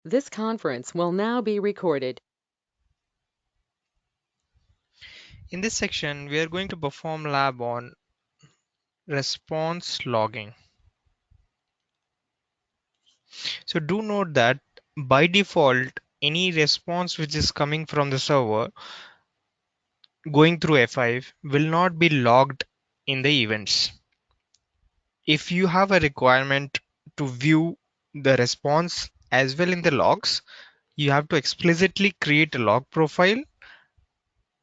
This conference will now be recorded. In this section, we are going to perform lab on response logging. So do note that by default, any response which is coming from the server going through F5 will not be logged in the events. If you have a requirement to view the response as well in the logs, you have to explicitly create a log profile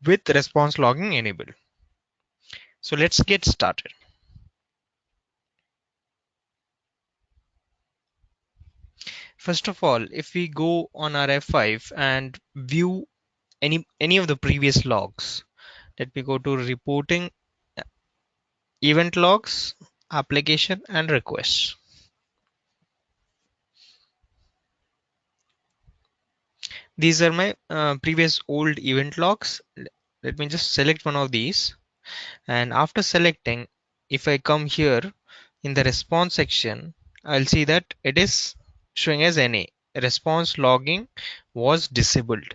with response logging enabled. So let's get started. First of all, if we go on our F5 and view any of the previous logs, let me go to reporting, event logs, application and requests. These are my previous old event logs. Let me just select one of these, and after selecting, if I come here in the response section, I'll see that it is showing as NA. Response logging was disabled.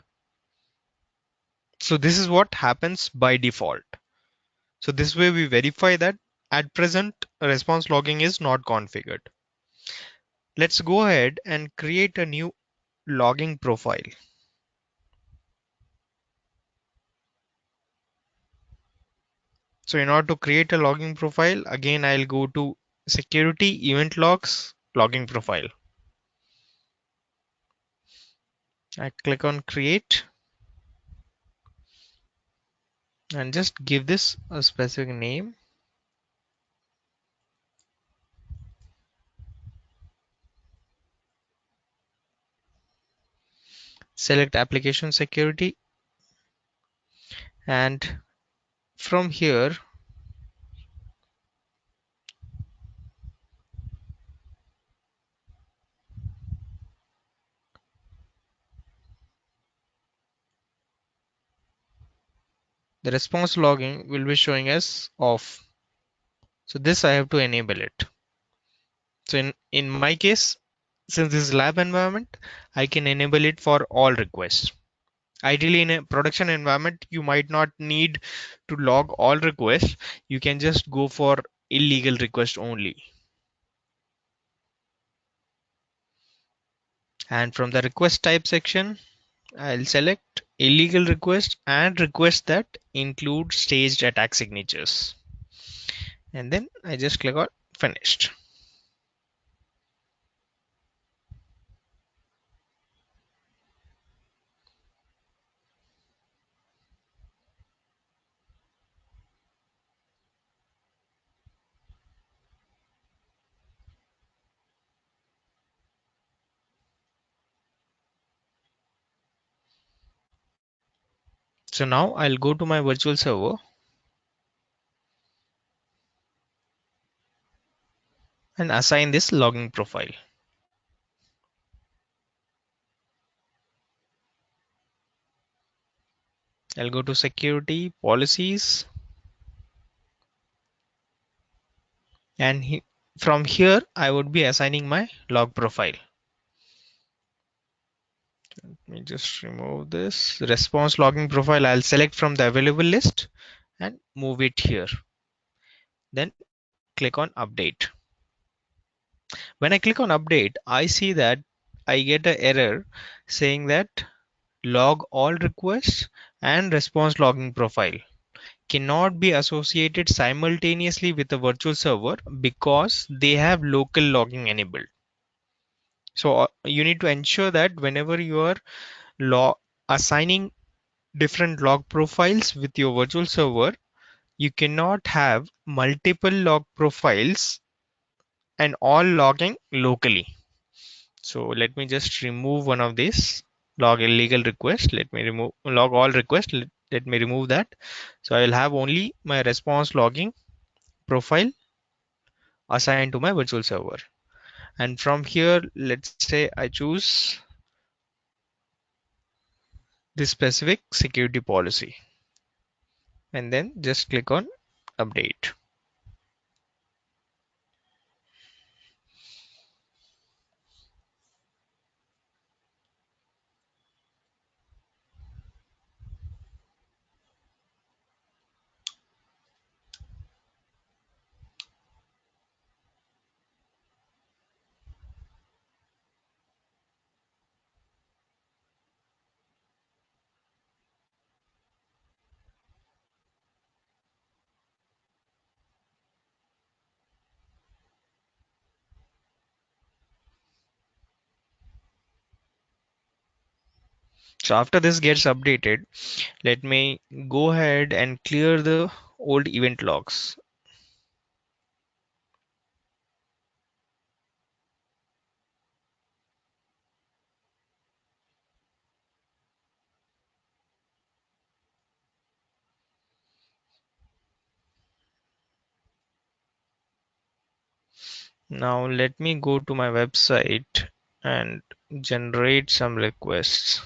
So this is what happens by default. So this way we verify that at present response logging is not configured. Let's go ahead and create a new logging profile. So in order to create a logging profile, again I'll go to security event logs logging profile. I click on create and just give this a specific name. Select application security, and from here the response logging will be showing as off. So this I have to enable it. So in my case, since this is lab environment, I can enable it for all requests. Ideally, in a production environment, you might not need to log all requests. You can just go for illegal request only. And from the request type section, I'll select illegal request and request that include staged attack signatures. And then I just click on finished. So now I'll go to my virtual server and assign this logging profile. I'll go to security policies, and from here I would be assigning my log profile. Let me just remove this response logging profile. I'll select from the available list and move it here. Then click on update. When I click on update, I see that I get an error saying that log all requests and response logging profile cannot be associated simultaneously with a virtual server because they have local logging enabled. So you need to ensure that whenever you are assigning different log profiles with your virtual server, you cannot have multiple log profiles and all logging locally. So let me just remove one of these log illegal request. Let me remove log all request. Let me remove that. So I will have only my response logging profile assigned to my virtual server. And from here, let's say I choose this specific security policy and then just click on update. So after this gets updated, let me go ahead and clear the old event logs. Now let me go to my website and generate some requests.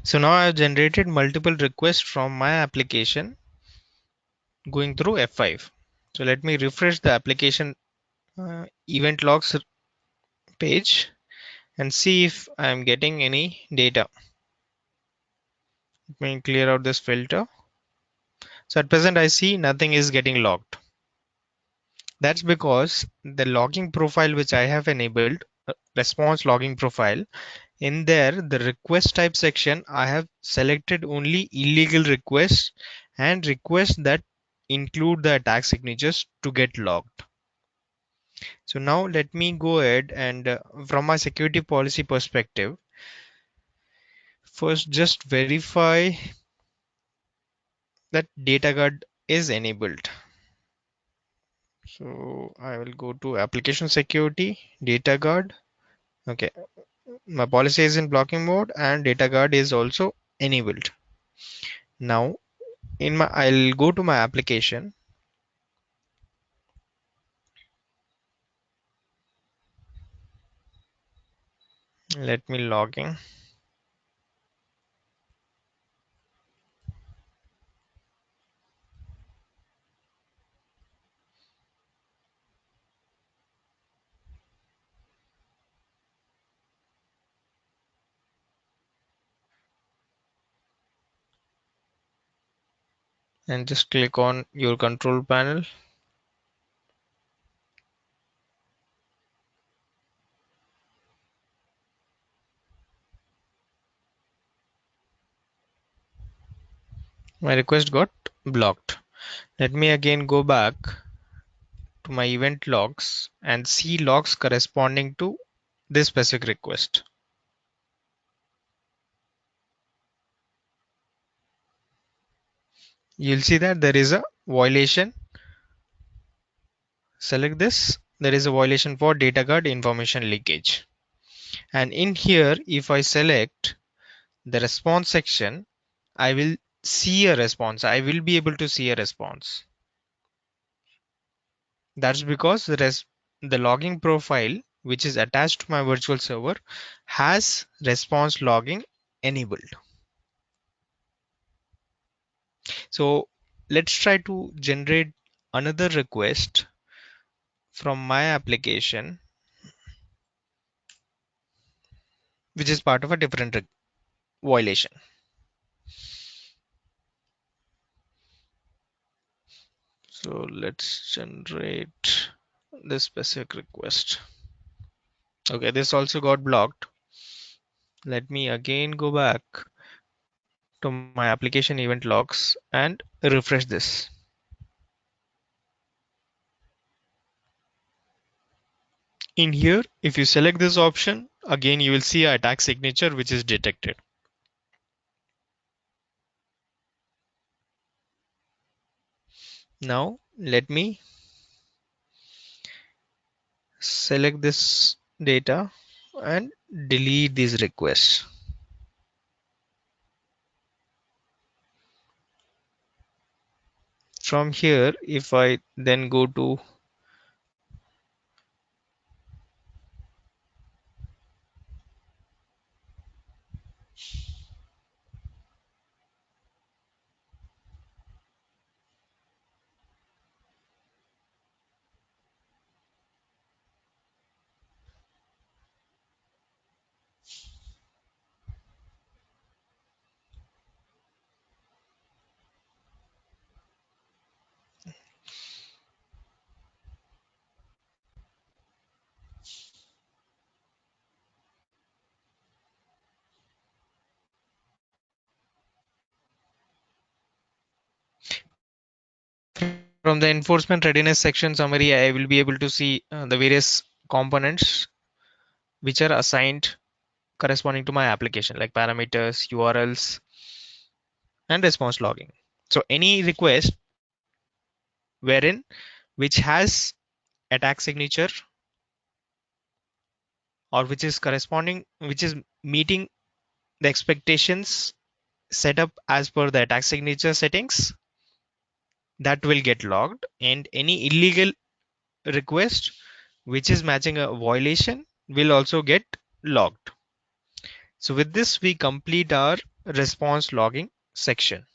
So now I have generated multiple requests from my application going through F5. So let me refresh the application event logs page and see if I am getting any data. Let me clear out this filter. So at present I see nothing is getting logged. That's because the logging profile which I have enabled, response logging profile, in there the request type section I have selected only illegal requests and requests that include the attack signatures to get logged. So now let me go ahead and from my security policy perspective, first just verify that data guard is enabled. So I will go to application security, data guard. Okay, my policy is in blocking mode and data guard is also enabled. Now I'll go to my application. Let me log in and just click on your control panel my request got blocked. Let me again go back to my event logs and see logs corresponding to this specific request. You'll see that there is a violation. Select this. There is a violation for data guard information leakage. And in here, if I select the response section, I will see a response. I will be able to see a response. That's because the logging profile, which is attached to my virtual server, has response logging enabled. So let's try to generate another request from my application, which is part of a different violation. So let's generate this specific request. Okay, this also got blocked. Let me again go back to my application event logs and refresh this. In here, if you select this option, again you will see a attack signature which is detected. Now let me select this data and delete these requests. From here, if I then go to from the enforcement readiness section summary, I will be able to see the various components which are assigned corresponding to my application, like parameters, URLs, and response logging. So any request wherein which has attack signature or which is corresponding, which is meeting the expectations set up as per the attack signature settings, that will get logged, and any illegal request which is matching a violation will also get logged. So with this, we complete our response logging section.